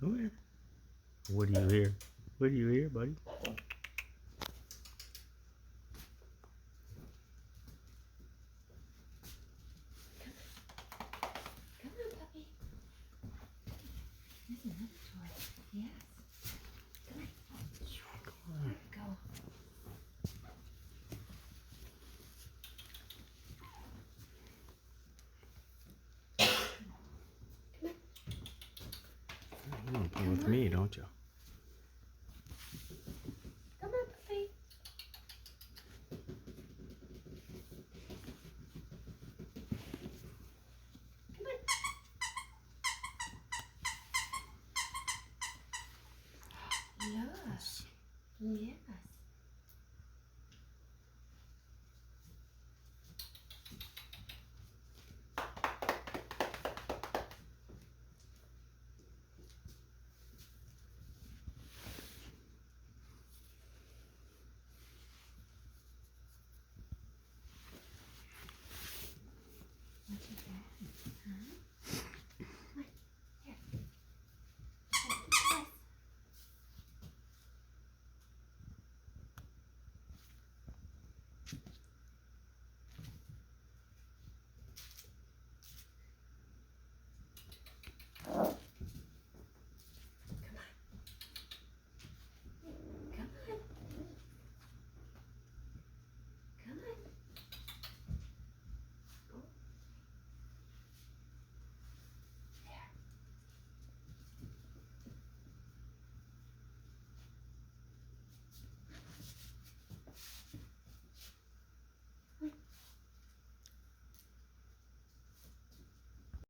Come here. What do you hear? What do you hear, buddy? Come on, puppy. There's another toy. Yes. Come on. Go. You want to play with me, don't you?